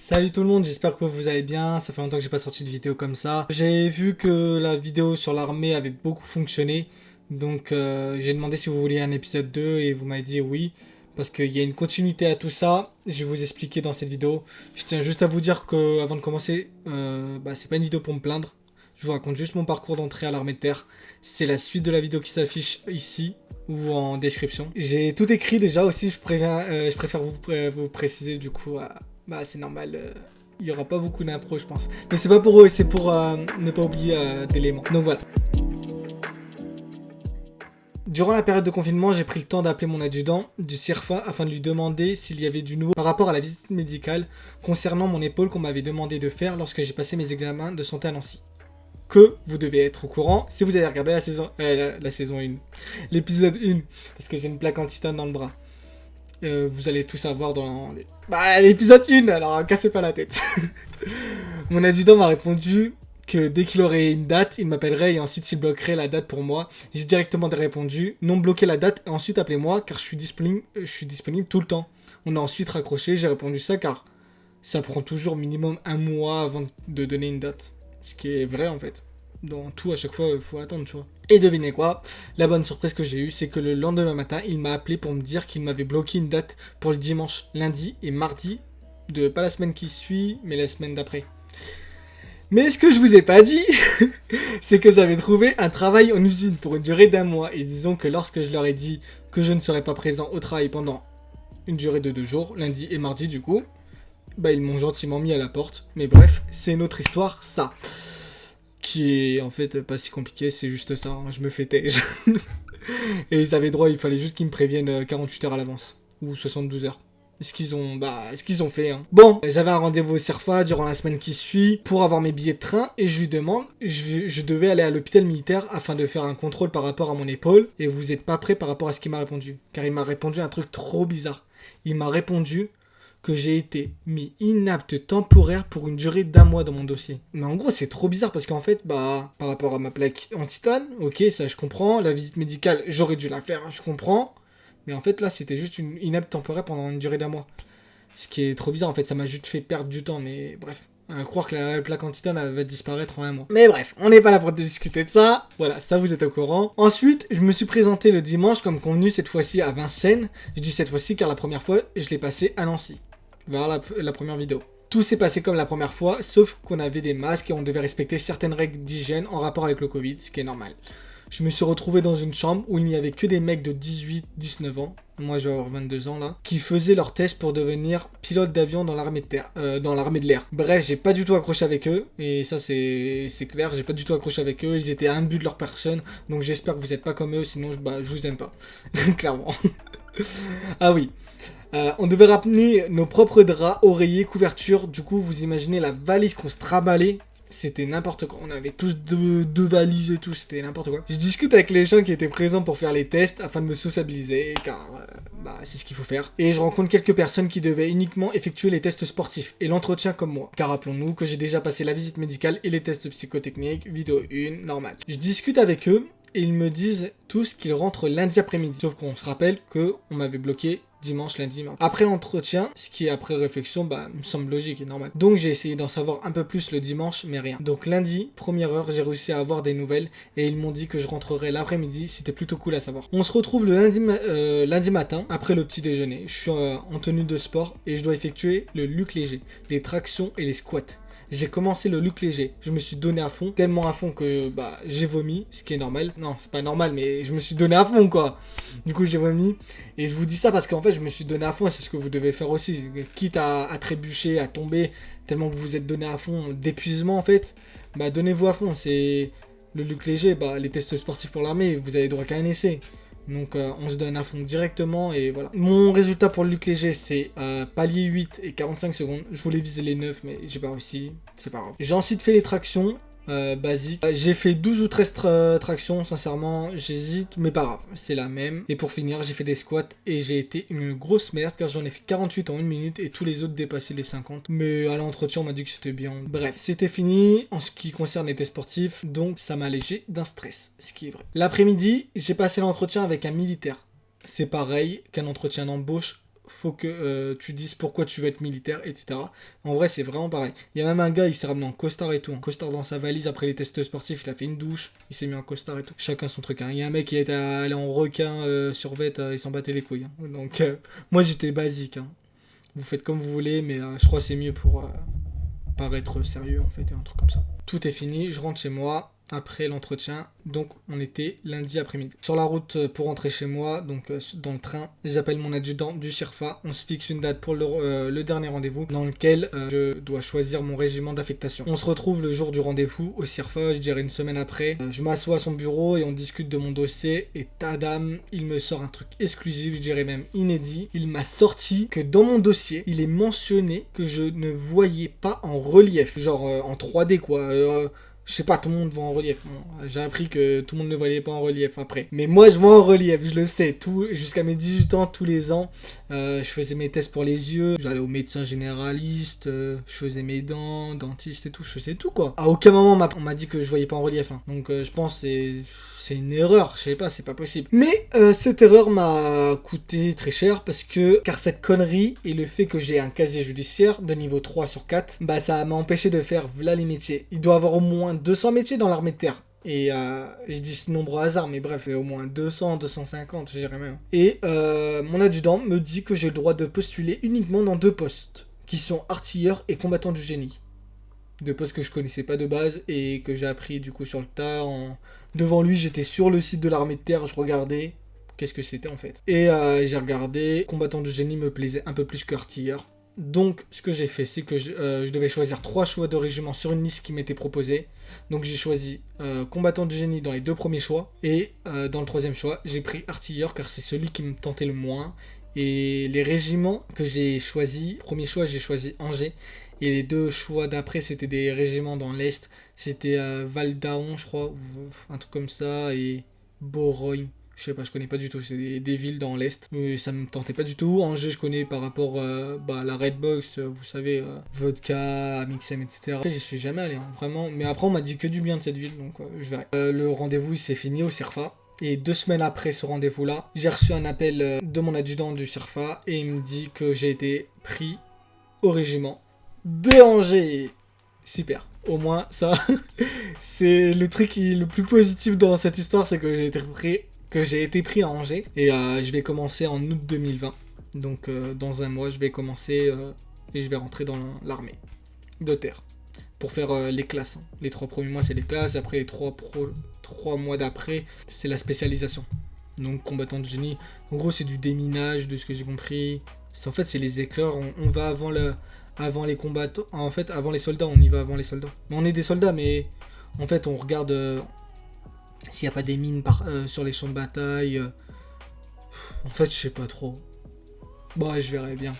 Salut tout le monde, j'espère que vous allez bien, ça fait longtemps que j'ai pas sorti de vidéo comme ça. J'ai vu que la vidéo sur l'armée avait beaucoup fonctionné, donc j'ai demandé si vous vouliez un épisode 2 et vous m'avez dit oui, parce qu'il y a une continuité à tout ça, je vais vous expliquer dans cette vidéo. Je tiens juste à vous dire que avant de commencer, c'est pas une vidéo pour me plaindre, je vous raconte juste mon parcours d'entrée à l'armée de terre. C'est la suite de la vidéo qui s'affiche ici ou en description. J'ai tout écrit déjà aussi, je préfère vous préciser du coup. C'est normal, il y aura pas beaucoup d'impro je pense. Mais c'est pas pour eux, c'est pour ne pas oublier d'éléments. Donc voilà. Durant la période de confinement, j'ai pris le temps d'appeler mon adjudant du CIRFA afin de lui demander s'il y avait du nouveau par rapport à la visite médicale concernant mon épaule qu'on m'avait demandé de faire lorsque j'ai passé mes examens de santé à Nancy. Que vous devez être au courant si vous avez regardé la saison 1, l'épisode 1, parce que j'ai une plaque en titane dans le bras. Vous allez tout savoir dans l'épisode 1, alors cassez pas la tête. Mon adjudant m'a répondu que dès qu'il aurait une date, il m'appellerait et ensuite il bloquerait la date pour moi. J'ai directement répondu non, bloquez la date et ensuite appelez-moi car je suis disponible tout le temps. On a ensuite raccroché, j'ai répondu ça car ça prend toujours minimum un mois avant de donner une date. Ce qui est vrai en fait. Dans tout, à chaque fois, il faut attendre, tu vois. Et devinez quoi? La bonne surprise que j'ai eue, c'est que le lendemain matin, il m'a appelé pour me dire qu'il m'avait bloqué une date pour le dimanche, lundi et mardi, pas la semaine qui suit, mais la semaine d'après. Mais ce que je vous ai pas dit, c'est que j'avais trouvé un travail en usine pour une durée d'un mois. Et disons que lorsque je leur ai dit que je ne serais pas présent au travail pendant une durée de 2 jours, lundi et mardi du coup, ils m'ont gentiment mis à la porte. Mais bref, c'est une autre histoire, ça. Qui est en fait pas si compliqué, c'est juste ça, hein, je me fais têche. Et ils avaient droit, il fallait juste qu'ils me préviennent 48 heures à l'avance, ou 72 heures. Ce qu'ils ont fait. Hein. Bon, j'avais un rendez-vous au CIRFA durant la semaine qui suit pour avoir mes billets de train et je lui demande, je devais aller à l'hôpital militaire afin de faire un contrôle par rapport à mon épaule et vous êtes pas prêt par rapport à ce qu'il m'a répondu. Car il m'a répondu un truc trop bizarre. Il m'a répondu que j'ai été mis inapte temporaire pour une durée d'un mois dans mon dossier. Mais en gros, c'est trop bizarre parce qu'en fait, par rapport à ma plaque en titane, ok, ça je comprends, la visite médicale, j'aurais dû la faire, je comprends, mais en fait là, c'était juste une inapte temporaire pendant une durée d'un mois. Ce qui est trop bizarre, en fait, ça m'a juste fait perdre du temps, mais bref. À croire que la plaque en titane elle va disparaître en un mois. Mais bref, on n'est pas là pour discuter de ça. Voilà, ça vous êtes au courant. Ensuite, je me suis présenté le dimanche comme convenu cette fois-ci à Vincennes. Je dis cette fois-ci car la première fois, je l'ai passé à Nancy. Vers la première vidéo. Tout s'est passé comme la première fois, sauf qu'on avait des masques et on devait respecter certaines règles d'hygiène en rapport avec le Covid, ce qui est normal. Je me suis retrouvé dans une chambre où il n'y avait que des mecs de 18-19 ans, moi j'ai 22 ans là, qui faisaient leur test pour devenir pilote d'avion dans l'armée de l'air. Bref, j'ai pas du tout accroché avec eux, et ça c'est clair, j'ai pas du tout accroché avec eux, ils étaient imbus de leur personne, donc j'espère que vous êtes pas comme eux, sinon je vous aime pas, clairement. Ah oui. On devait ramener nos propres draps, oreillers, couvertures. Du coup, vous imaginez la valise qu'on se traballait. C'était n'importe quoi. On avait tous deux valises et tout. C'était n'importe quoi. Je discute avec les gens qui étaient présents pour faire les tests afin de me sociabiliser. Car c'est ce qu'il faut faire. Et je rencontre quelques personnes qui devaient uniquement effectuer les tests sportifs et l'entretien comme moi. Car rappelons-nous que j'ai déjà passé la visite médicale et les tests psychotechniques. Vidéo 1, normal. Je discute avec eux. Et ils me disent tous qu'ils rentrent lundi après-midi. Sauf qu'on se rappelle qu'on m'avait bloqué dimanche, lundi, mardi. Après l'entretien, ce qui après réflexion, me semble logique et normal. Donc j'ai essayé d'en savoir un peu plus le dimanche, mais rien. Donc lundi, première heure, j'ai réussi à avoir des nouvelles et ils m'ont dit que je rentrerai l'après-midi. C'était plutôt cool à savoir. On se retrouve le lundi matin, après le petit déjeuner. Je suis en tenue de sport et je dois effectuer le luc léger, les tractions et les squats. J'ai commencé le luc léger. Je me suis donné à fond, tellement à fond que j'ai vomi, ce qui est normal. Non, c'est pas normal, mais je me suis donné à fond quoi. Du coup, j'ai vomi. Et je vous dis ça parce qu'en fait, je me suis donné à fond et c'est ce que vous devez faire aussi. Quitte à trébucher, à tomber, tellement que vous vous êtes donné à fond d'épuisement en fait, donnez-vous à fond. C'est le luc léger, les tests sportifs pour l'armée, vous avez droit qu'à un essai. Donc on se donne à fond directement et voilà. Mon résultat pour le luc léger c'est palier 8 et 45 secondes. Je voulais viser les 9 mais j'ai pas réussi, c'est pas grave. J'ai ensuite fait les tractions basiques. J'ai fait 12 ou 13 tractions, sincèrement j'hésite mais pas grave, c'est la même. Et pour finir j'ai fait des squats et j'ai été une grosse merde car j'en ai fait 48 en 1 minute et tous les autres dépassaient les 50. Mais à l'entretien on m'a dit que c'était bien. Bref, c'était fini en ce qui concerne les tests sportifs, donc ça m'a allégé d'un stress, ce qui est vrai. L'après-midi, j'ai passé l'entretien avec un militaire. C'est pareil qu'un entretien d'embauche faut que tu dises pourquoi tu veux être militaire, etc. En vrai, c'est vraiment pareil. Il y a même un gars, il s'est ramené en costard et tout, en costard dans sa valise après les tests sportifs, il a fait une douche, il s'est mis en costard et tout. Chacun son truc. Hein. Il y a un mec qui est allé en requin sur vêt, il s'en battait les couilles. Hein. Donc, moi j'étais basique. Hein. Vous faites comme vous voulez, mais je crois que c'est mieux pour paraître sérieux en fait, et un truc comme ça. Tout est fini, je rentre chez moi. Après l'entretien, donc on était lundi après-midi. Sur la route pour rentrer chez moi, donc dans le train, j'appelle mon adjudant du CIRFA. On se fixe une date pour le dernier rendez-vous dans lequel je dois choisir mon régiment d'affectation. On se retrouve le jour du rendez-vous au CIRFA, je dirais une semaine après. Je m'assois à son bureau et on discute de mon dossier et tadam, il me sort un truc exclusif, je dirais même inédit. Il m'a sorti que dans mon dossier, il est mentionné que je ne voyais pas en relief, genre en 3D quoi. Je sais pas, tout le monde voit en relief. Bon, j'ai appris que tout le monde ne voyait pas en relief après. Mais moi, je vois en relief, je le sais. Jusqu'à mes 18 ans, tous les ans, je faisais mes tests pour les yeux. J'allais au médecin généraliste, je faisais mes dents, dentiste et tout. Je faisais tout, quoi. À aucun moment, on m'a dit que je voyais pas en relief. Hein. Donc, je pense que c'est une erreur. Je sais pas, c'est pas possible. Mais cette erreur m'a coûté très cher car cette connerie et le fait que j'ai un casier judiciaire de niveau 3 sur 4, bah ça m'a empêché de faire voilà les métiers. Il doit avoir au moins 200 métiers dans l'armée de terre. Et je dis ce nombre au hasard, mais bref, il y a au moins 200, 250, je dirais même. Et mon adjudant me dit que j'ai le droit de postuler uniquement dans 2 postes, qui sont artilleur et combattant du génie. 2 postes que je connaissais pas de base et que j'ai appris du coup sur le tas. Devant lui, j'étais sur le site de l'armée de terre, je regardais qu'est-ce que c'était en fait. Et j'ai regardé, combattant du génie me plaisait un peu plus que artilleur. Donc, ce que j'ai fait, c'est que je devais choisir 3 choix de régiment sur une liste qui m'était proposée. Donc, j'ai choisi combattant du génie dans les 2 premiers choix. Et dans le 3e choix, j'ai pris artilleur car c'est celui qui me tentait le moins. Et les régiments que j'ai choisis, premier choix, j'ai choisi Angers. Et les 2 choix d'après, c'était des régiments dans l'Est. C'était Val d'Aon, je crois, ou un truc comme ça, et Borogne. Je sais pas, je connais pas du tout, c'est des villes dans l'Est. Mais ça me tentait pas du tout. Angers, je connais par rapport à la Redbox, vous savez, vodka, Amixem, etc. J'y suis jamais allé, hein, vraiment. Mais après, on m'a dit que du bien de cette ville, donc je verrai. Le rendez-vous, il s'est fini au CIRFA. Et 2 semaines après ce rendez-vous-là, j'ai reçu un appel de mon adjudant du CIRFA et il me dit que j'ai été pris au régiment de Angers. Super. Au moins, ça, c'est le truc le plus positif dans cette histoire, c'est que j'ai été pris à Angers. Et je vais commencer en août 2020. Donc, dans un mois, je vais commencer et je vais rentrer dans l'armée de terre. Pour faire les classes. Hein. Les 3 premiers mois, c'est les classes. Et après, les 3 mois d'après, c'est la spécialisation. Donc, combattant de génie. En gros, c'est du déminage, de ce que j'ai compris. En fait, c'est les éclairs. On va avant les combattants. En fait, avant les soldats, on y va avant les soldats. Mais on est des soldats, mais en fait, on regarde s'il n'y a pas des mines sur les champs de bataille. En fait, je sais pas trop. Bon, je verrai bien.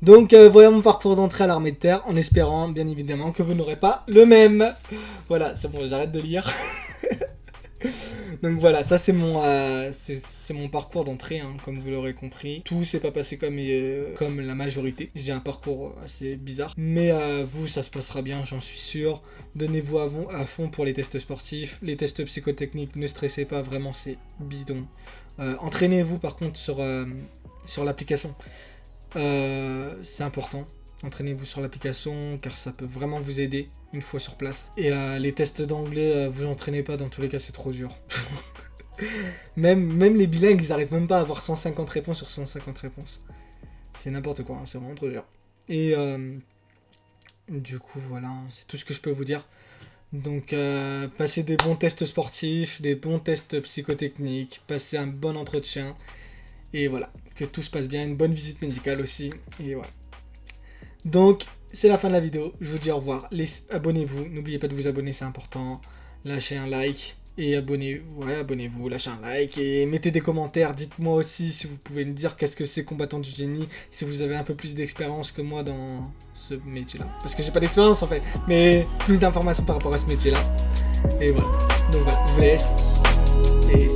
Donc, voilà mon parcours d'entrée à l'armée de terre, en espérant, bien évidemment, que vous n'aurez pas le même. Voilà, c'est bon, j'arrête de lire. Donc voilà, ça c'est mon parcours d'entrée, hein, comme vous l'aurez compris. Tout s'est pas passé comme la majorité. J'ai un parcours assez bizarre. Mais vous, ça se passera bien, j'en suis sûr. Donnez-vous à fond pour les tests sportifs. Les tests psychotechniques, ne stressez pas, vraiment c'est bidon. Entraînez-vous par contre sur l'application. C'est important. Entraînez-vous sur l'application car ça peut vraiment vous aider une fois sur place. Et les tests d'anglais, vous entraînez pas, dans tous les cas c'est trop dur. même les bilingues, ils arrivent même pas à avoir 150 réponses sur 150 réponses. C'est n'importe quoi, hein, c'est vraiment trop dur. Et du coup voilà, c'est tout ce que je peux vous dire. Donc passez des bons tests sportifs, des bons tests psychotechniques, passez un bon entretien. Et voilà, que tout se passe bien, une bonne visite médicale aussi. Et voilà. Donc, c'est la fin de la vidéo. Je vous dis au revoir. Abonnez-vous. N'oubliez pas de vous abonner, c'est important. Lâchez un like. Et abonnez-vous. Lâchez un like. Et mettez des commentaires. Dites-moi aussi si vous pouvez me dire qu'est-ce que c'est combattant du génie. Si vous avez un peu plus d'expérience que moi dans ce métier-là. Parce que j'ai pas d'expérience en fait. Mais plus d'informations par rapport à ce métier-là. Et voilà. Donc voilà, je vous laisse. Et